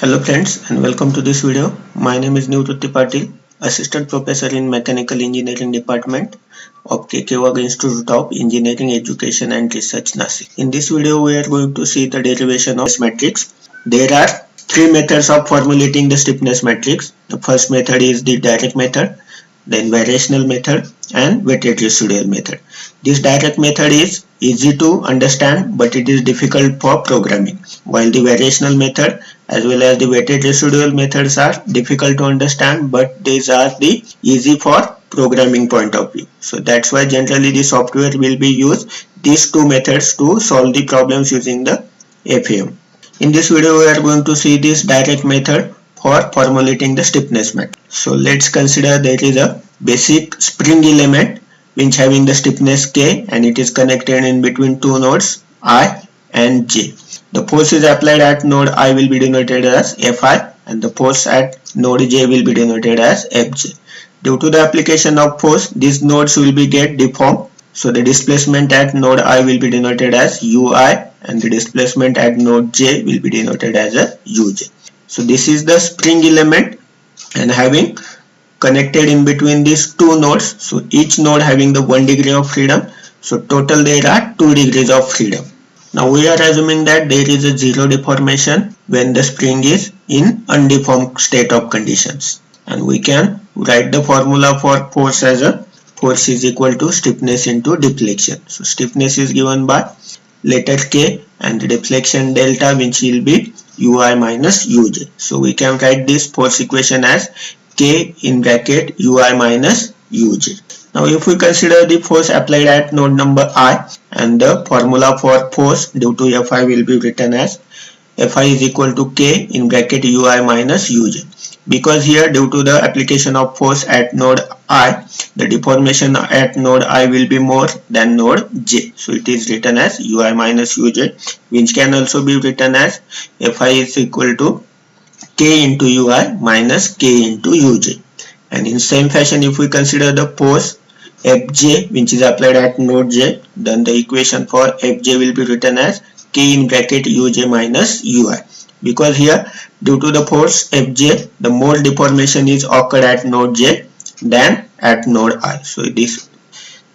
Hello friends and welcome to this video. My name is Nivrutti Patil, Assistant Professor in Mechanical Engineering Department of KK Institute of Engineering Education and Research, Nasik. In this video we are going to see the derivation of matrix. There are three methods of formulating the stiffness matrix. The first method is the direct method, then variational method and weighted residual method. This direct method is easy to understand but it is difficult for programming, while the variational method as well as the weighted residual methods are difficult to understand but these are the easy for programming point of view. So that's why generally the software will be used these two methods to solve the problems using the FEM. In this video we are going to see this direct method for formulating the stiffness method. So let's consider there is a basic spring element which having the stiffness K and it is connected in between two nodes I and J. The force is applied at node I will be denoted as Fi and the force at node J will be denoted as Fj. Due to the application of force, these nodes will be get deformed. So the displacement at node I will be denoted as Ui and the displacement at node J will be denoted as a Uj. So this is the spring element and having connected in between these two nodes. So each node having the 1 degree of freedom. So total there are 2 degrees of freedom. Now we are assuming that there is a zero deformation when the spring is in undeformed state of conditions. And we can write the formula for force as a force is equal to stiffness into deflection. So stiffness is given by letter K and the deflection delta which will be Ui minus Uj. So we can write this force equation as K in bracket Ui minus Uj. Now if we consider the force applied at node number I and the formula for force due to Fi will be written as Fi is equal to K in bracket Ui minus Uj. Because here due to the application of force at node I, the deformation at node I will be more than node J. So it is written as Ui minus Uj, which can also be written as Fi is equal to K into Ui minus K into Uj. And in same fashion if we consider the force Fj which is applied at node J, then the equation for Fj will be written as K in bracket Uj minus Ui. Because here due to the force Fj, the more deformation is occurred at node J than at node I. So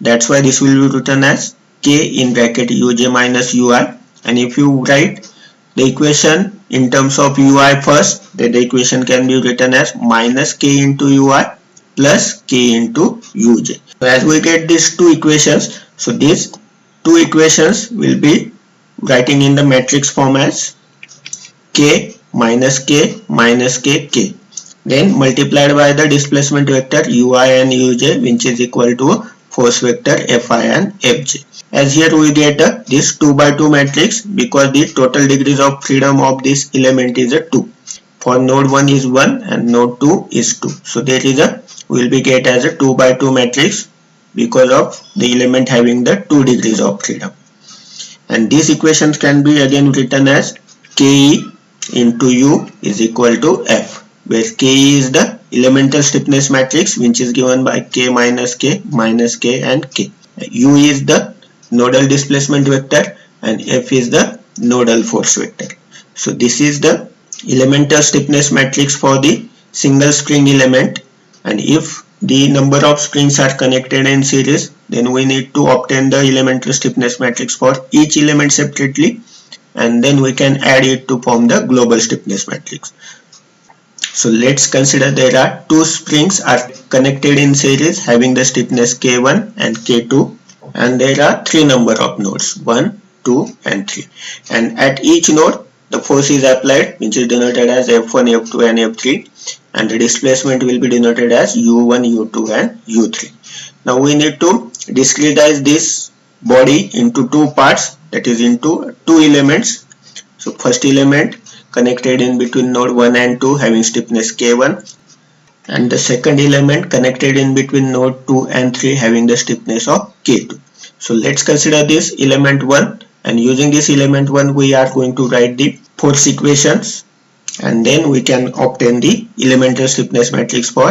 that's why this will be written as K in bracket Uj minus Ui. And if you write the equation in terms of Ui first, then the equation can be written as minus K into Ui plus K into Uj. So as we get these two equations, so these two equations will be writing in the matrix form as K minus K minus K K. Then multiplied by the displacement vector Ui and Uj which is equal to force vector Fi and Fj. As here we get this 2 by 2 matrix because the total degrees of freedom of this element is a 2. For node 1 is 1 and node 2 is 2. So there is a will be get as a 2 by 2 matrix because of the element having the 2 degrees of freedom. And these equations can be again written as Ke into U is equal to F, where K is the elemental stiffness matrix which is given by K minus K and K. U is the nodal displacement vector and F is the nodal force vector. So this is the elemental stiffness matrix for the single spring element, and if the number of springs are connected in series, then we need to obtain the elemental stiffness matrix for each element separately and then we can add it to form the global stiffness matrix. So let's consider there are two springs are connected in series having the stiffness K1 and K2 and there are three number of nodes 1, 2 and 3, and at each node the force is applied which is denoted as F1, F2 and F3 and the displacement will be denoted as U1, U2 and U3. Now we need to discretize this body into two parts, that is into two elements. So first element connected in between node 1 and 2 having stiffness K1 and the second element connected in between node 2 and 3 having the stiffness of K2. So let's consider this element 1 and using this element 1 we are going to write the force equations and then we can obtain the elemental stiffness matrix for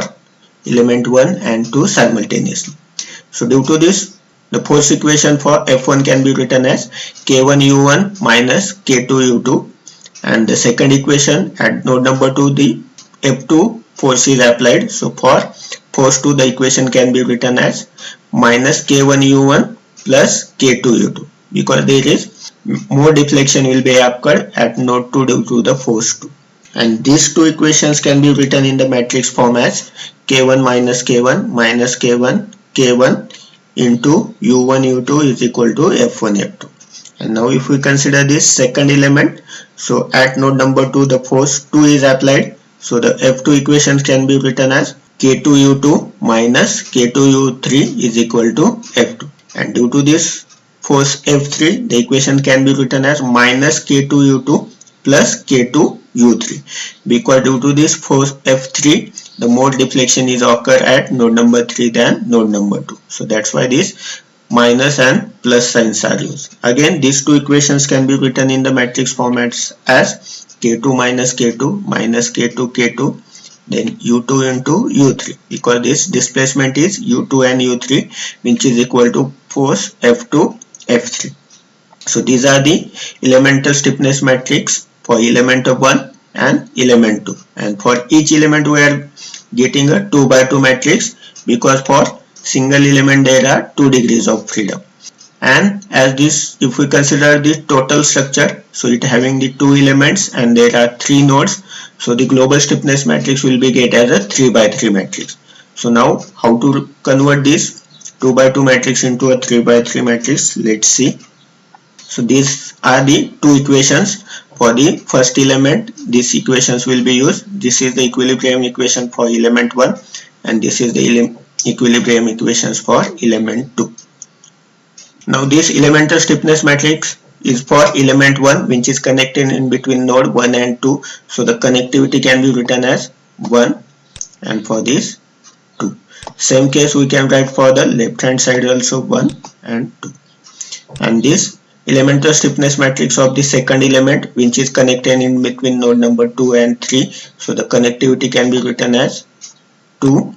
element 1 and 2 simultaneously. So due to this, the force equation for F1 can be written as K1 U1 minus K2 U2 And the second equation, at node number 2 the F2 force is applied. So for force 2 the equation can be written as minus K1 U1 plus K2 U2, because there is more deflection will be occurred at node 2 due to the force 2. And these two equations can be written in the matrix form as K1 minus K1 minus K1 K1 into U1 U2 is equal to F1 F2. And now if we consider this second element, so at node number 2 the force 2 is applied. So the F2 equations can be written as K2U2 minus K2U3 is equal to F2. And due to this force F3, the equation can be written as minus K2U2 plus K2U3, because due to this force F3 the more deflection is occur at node number 3 than node number 2. So that's why this minus and plus signs are used. Again, these two equations can be written in the matrix formats as K2 minus K2 minus K2 K2 then U2 into U3, because this displacement is U2 and U3, which is equal to force F2 F3. So these are the elemental stiffness matrix for element 1 and element 2, and for each element we are getting a 2 by 2 matrix, because for single element there are 2 degrees of freedom. And as this, if we consider the total structure, so it having the 2 elements and there are 3 nodes, so the global stiffness matrix will be get as a 3 by 3 matrix. So now how to convert this 2 by 2 matrix into a 3 by 3 matrix, let's see. So these are the two equations for the first element. These equations will be used. This is the equilibrium equation for element 1 and this is the equilibrium equations for element 2. Now this elemental stiffness matrix is for element 1, which is connected in between node 1 and 2. So the connectivity can be written as 1, and for this 2. Same case we can write for the left hand side also 1 and 2. And this elemental stiffness matrix of the second element, which is connected in between node number 2 and 3. So the connectivity can be written as 2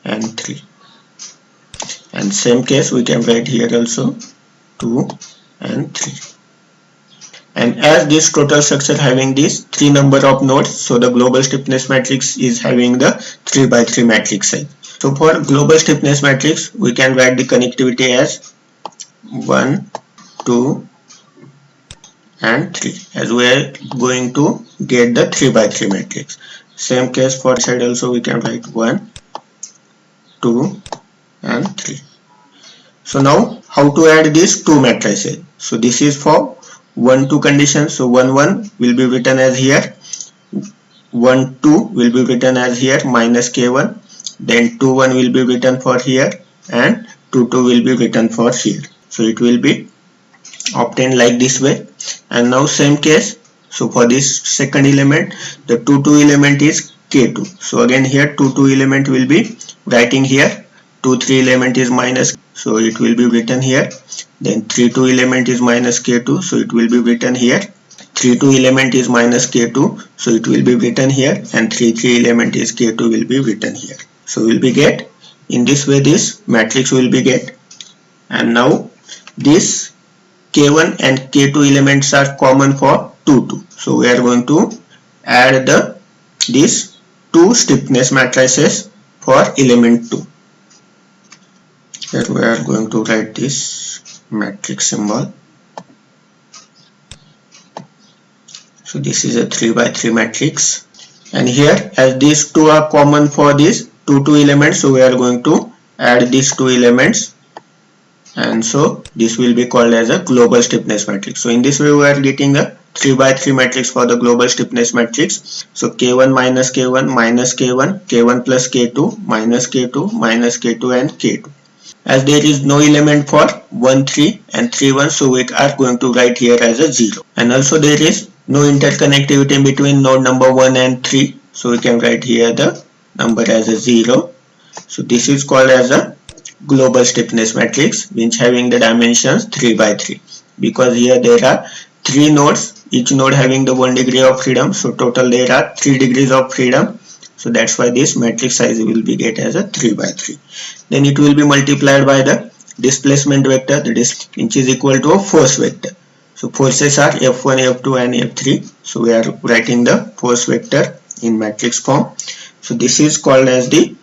and 3. And same case we can write here also 2 and 3. And as this total structure having this 3 number of nodes, so the global stiffness matrix is having the 3 by 3 matrix size. So for global stiffness matrix we can write the connectivity as 1, 2 and 3, as we are going to get the 3 by 3 matrix. Same case for side also we can write 1, 2 and 3. So now how to add these two matrices? So this is for 1 2 condition. So 1 1 will be written as here, 1 2 will be written as here minus K1, then 2 1 will be written for here and 2 2 will be written for here. So it will be obtained like this way. And now same case, so for this second element the 2 2 element is K2. So again here 2 2 element will be writing here, 2 3 element is minus, so it will be written here, then 3 2 element is minus K2, so it will be written here, 3 2 element is minus K2, so it will be written here, and 3 3 element is K2 will be written here. So will be get, in this way this matrix will be get. And now this K1 and K2 elements are common for 2 2. So we are going to add these two stiffness matrices for element 2. Here we are going to write this matrix symbol. So this is a 3 by 3 matrix, and here as these two are common for these 2 2 elements, so we are going to add these two elements, and so this will be called as a global stiffness matrix. So in this way we are getting a 3 by 3 matrix for the global stiffness matrix. So K1 minus K1 minus K1, K1 plus K2 minus K2 minus K2 and K2. As there is no element for 1 3 and 3 1, so we are going to write here as a 0. And also there is no interconnectivity between node number 1 and 3, so we can write here the number as a 0. So this is called as a global stiffness matrix, which having the dimensions 3 by 3, because here there are 3 nodes, each node having the 1 degree of freedom, so total there are 3 degrees of freedom. So that's why this matrix size will be get as a 3 by 3. Then it will be multiplied by the displacement vector, which is equal to a force vector. So forces are F1, F2 and F3. So we are writing the force vector in matrix form. So this is called as the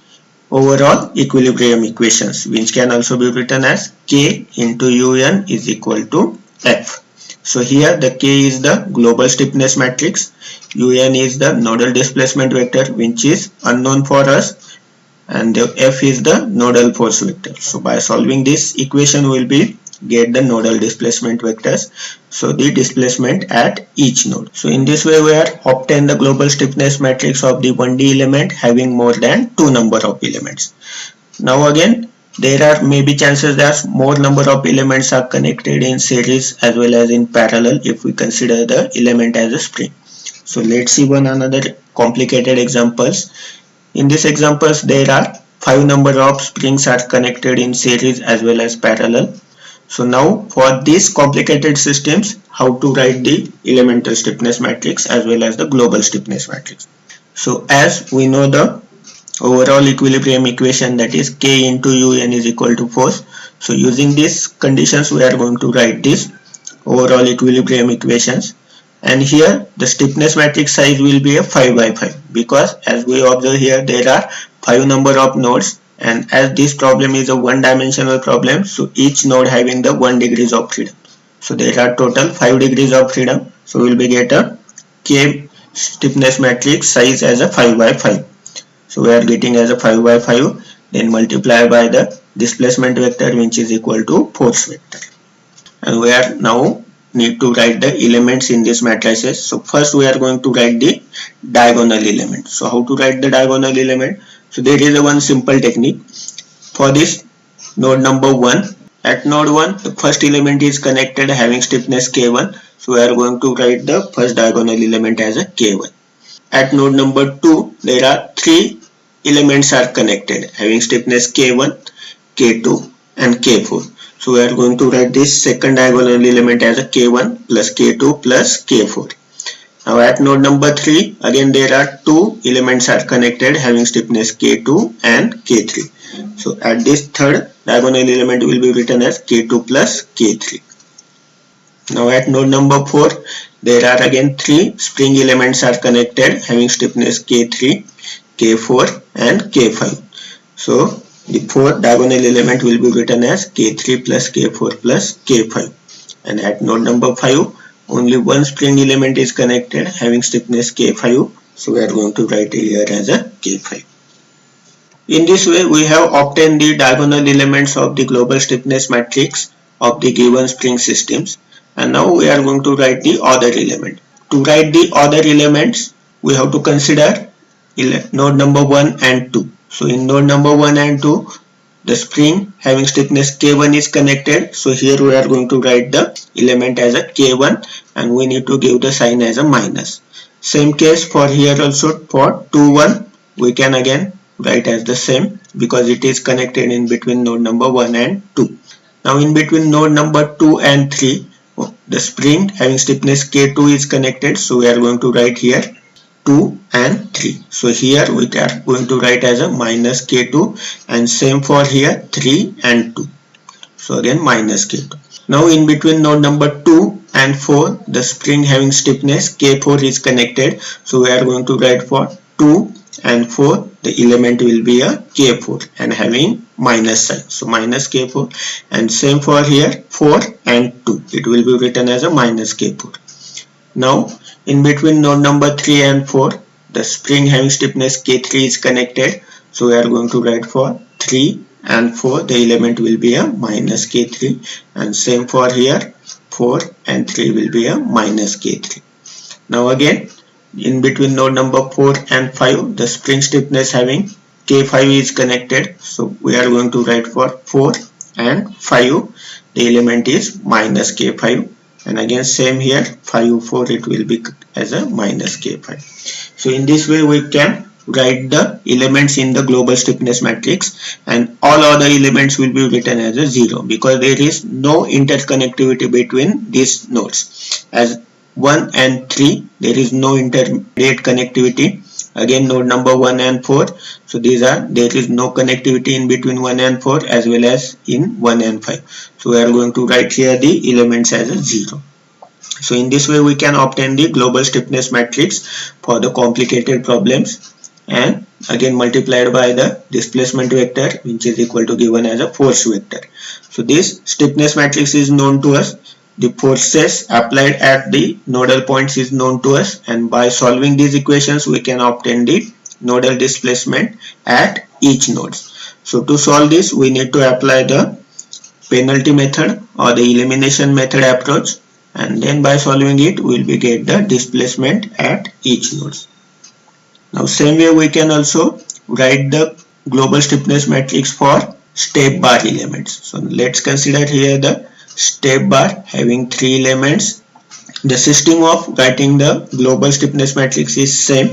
overall equilibrium equations, which can also be written as K into Un is equal to F. So here the K is the global stiffness matrix, Un is the nodal displacement vector which is unknown for us, and the F is the nodal force vector. So by solving this equation we will be get the nodal displacement vectors, so the displacement at each node. So in this way we are obtain the global stiffness matrix of the 1D element having more than 2 number of elements. Now again there are maybe chances that more number of elements are connected in series as well as in parallel if we consider the element as a spring. So let's see one another complicated examples. In these examples there are 5 number of springs are connected in series as well as parallel. So now for these complicated systems, how to write the elemental stiffness matrix as well as the global stiffness matrix. So as we know the overall equilibrium equation, that is K into Un is equal to force. So using these conditions we are going to write this overall equilibrium equations, and here the stiffness matrix size will be a 5 by 5 because as we observe here there are 5 number of nodes, and as this problem is a one dimensional problem, so each node having the 1 degrees of freedom. So there are total 5 degrees of freedom, so we will be get a K stiffness matrix size as a 5 by 5. So we are getting as a 5 by 5, then multiply by the displacement vector which is equal to force vector, and we are now need to write the elements in this matrices. So first we are going to write the diagonal element. So how to write the diagonal element? So there is a one simple technique for this. Node number 1, at node 1 the first element is connected having stiffness K1, so we are going to write the first diagonal element as a K1. At node number 2 there are 3 elements are connected having stiffness K1, K2 and K4. So we are going to write this second diagonal element as a K1 plus K2 plus K4. Now at node number 3 again there are 2 elements are connected having stiffness K2 and K3. So at this third diagonal element will be written as K2 plus K3. Now at node number 4 there are again 3 spring elements are connected having stiffness K3, K4 and K5. So the fourth diagonal element will be written as K3 plus K4 plus K5, and at node number 5 only one spring element is connected having stiffness K5, so we are going to write it here as a K5. In this way we have obtained the diagonal elements of the global stiffness matrix of the given spring systems, and now we are going to write the other element. To write the other elements we have to consider node number 1 and 2. So in node number 1 and 2 the spring having stiffness K1 is connected, so here we are going to write the element as a K1 and we need to give the sign as a minus. Same case for here also, for 2 1 we can again write as the same because it is connected in between node number 1 and 2. Now in between node number 2 and 3 the spring having stiffness K2 is connected, so we are going to write here 2 and 3. So here we are going to write as a minus K2, and same for here 3 and 2. So again minus K2. Now in between node number 2 and 4 the spring having stiffness K4 is connected, so we are going to write for 2 and 4 the element will be a K4 and having minus sign, so minus K4, and same for here 4 and 2 it will be written as a minus K4. Now in between node number 3 and 4 the spring having stiffness K3 is connected, so we are going to write for 3 and 4 the element will be a minus K3, and same for here 4 and 3 will be a minus K3. Now again in between node number 4 and 5 the spring stiffness having K5 is connected, so we are going to write for 4 and 5 the element is minus K5, and again same here 5 4 it will be as a minus K5. So in this way we can write the elements in the global stiffness matrix, and all other elements will be written as a 0 because there is no interconnectivity between these nodes. As 1 and 3 there is no intermediate connectivity. Again node number 1 and 4, so there is no connectivity in between 1 and 4 as well as in 1 and 5, so we are going to write here the elements as a 0. So in this way we can obtain the global stiffness matrix for the complicated problems, and again multiplied by the displacement vector, which is equal to given as a force vector. So this stiffness matrix is known to us, the forces applied at the nodal points is known to us, and by solving these equations we can obtain the nodal displacement at each node. So to solve this we need to apply the penalty method or the elimination method approach, and then by solving it we will get the displacement at each node. Now same way we can also write the global stiffness matrix for step bar elements. So let's consider here the step bar having 3 elements. The system of writing the global stiffness matrix is same,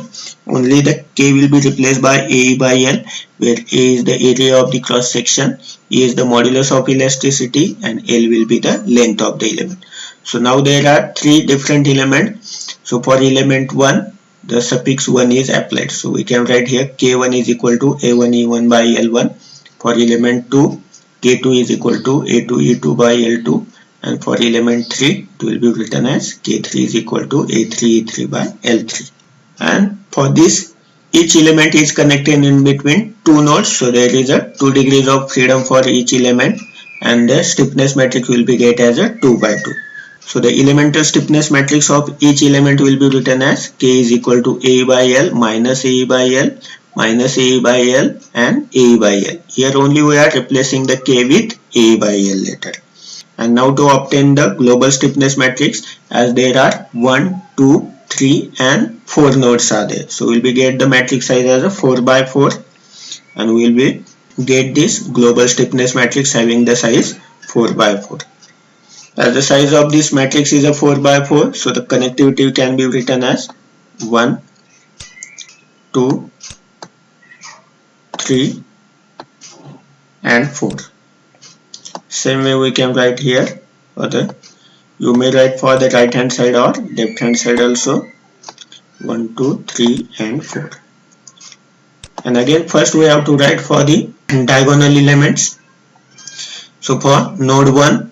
only the K will be replaced by A by L, where A is the area of the cross section, E is the modulus of elasticity, and L will be the length of the element. So now there are 3 different elements. So for element 1, the suffix 1 is applied. So we can write here K1 is equal to A1 E1 by L1. For element 2, K2 is equal to A2 E2 by L2. And for element 3, it will be written as K3 is equal to A3 E3 by L3. And for this, each element is connected in between 2 nodes. So there is a 2 degrees of freedom for each element, and the stiffness matrix will be get as a 2 by 2. So the elemental stiffness matrix of each element will be written as K is equal to A by L minus A by L minus A by L and A by L. Here only we are replacing the K with A by L later. And now to obtain the global stiffness matrix, as there are 1, 2, 3 and 4 nodes are there. So we'll be get the matrix size as a 4 by 4, and we'll be get this global stiffness matrix having the size 4 by 4. As the size of this matrix is a 4 by 4, so the connectivity can be written as 1, 2, 3 and 4. Same way we can write here, you may write for the right hand side or left hand side also, 1, 2, 3 and 4. And again first we have to write for the diagonal elements. So for node 1,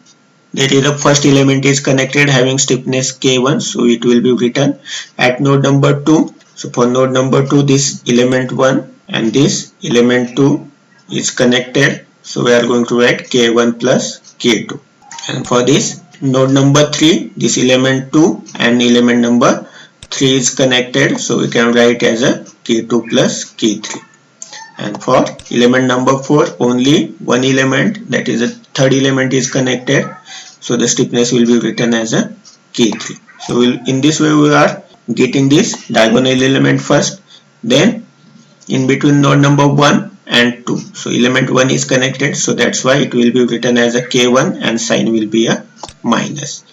there is a first element is connected having stiffness K1, so it will be written at node number 2. So for node number 2, this element 1 and this element 2 is connected. So we are going to write K1 plus K2. And for this node number 3, this element 2 and element number 3 is connected. So we can write as a K2 plus K3. And for element number 4, only one element, that is a third element is connected. So the stiffness will be written as a K3. So in this way we are getting this diagonal element first. Then in between node number 1 and 2, so element 1 is connected, so that's why it will be written as a K1 and sign will be a minus.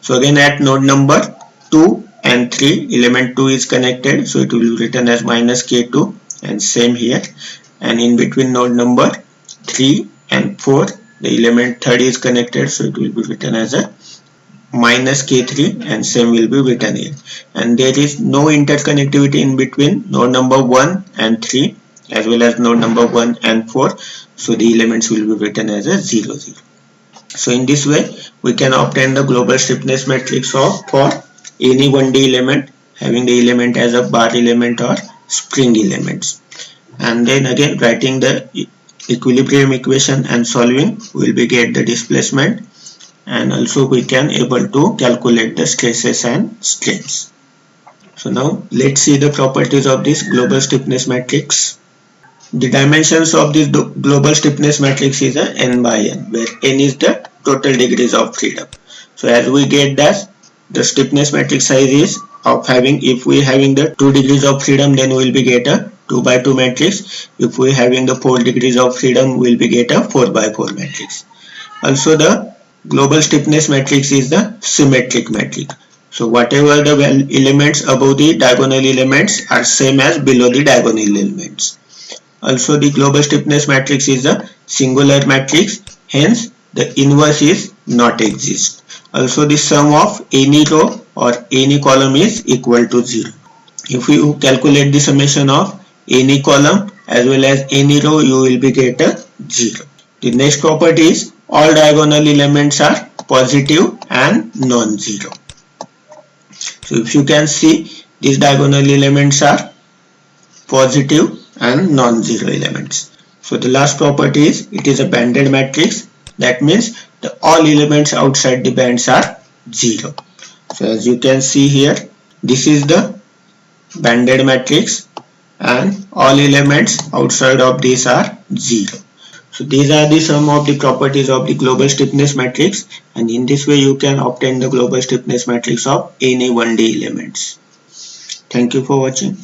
So again at node number 2 and 3, element 2 is connected, so it will be written as minus K2, and same here. And in between node number 3 and 4, the element 3 is connected, so it will be written as a minus K3, and same will be written here. And there is no interconnectivity in between node number 1 and 3 as well as node number 1 and 4, so the elements will be written as a 0, 0. So in this way we can obtain the global stiffness matrix for any 1D element having the element as a bar element or spring elements. And then again writing the equilibrium equation and solving, we will be get the displacement, and also we can able to calculate the stresses and strains. So now let's see the properties of this global stiffness matrix. The dimensions of this global stiffness matrix is a n by n, where n is the total degrees of freedom. So as we get that, the stiffness matrix size is of having, if we having the 2 degrees of freedom, then we will be get a 2 by 2 matrix. If we having the 4 degrees of freedom, we will be get a 4 by 4 matrix. Also the global stiffness matrix is the symmetric matrix. So whatever the elements above the diagonal elements are same as below the diagonal elements. Also the global stiffness matrix is a singular matrix, hence the inverse is not exist. Also the sum of any row or any column is equal to 0. If you calculate the summation of any column as well as any row, you will be get a 0. The next property is all diagonal elements are positive and non-zero. So if you can see, these diagonal elements are positive and non-zero elements. So the last property is it is a banded matrix. That means all elements outside the bands are 0. So as you can see here, this is the banded matrix and all elements outside of this are 0. So these are the sum of the properties of the global stiffness matrix, and in this way you can obtain the global stiffness matrix of any 1D elements. Thank you for watching.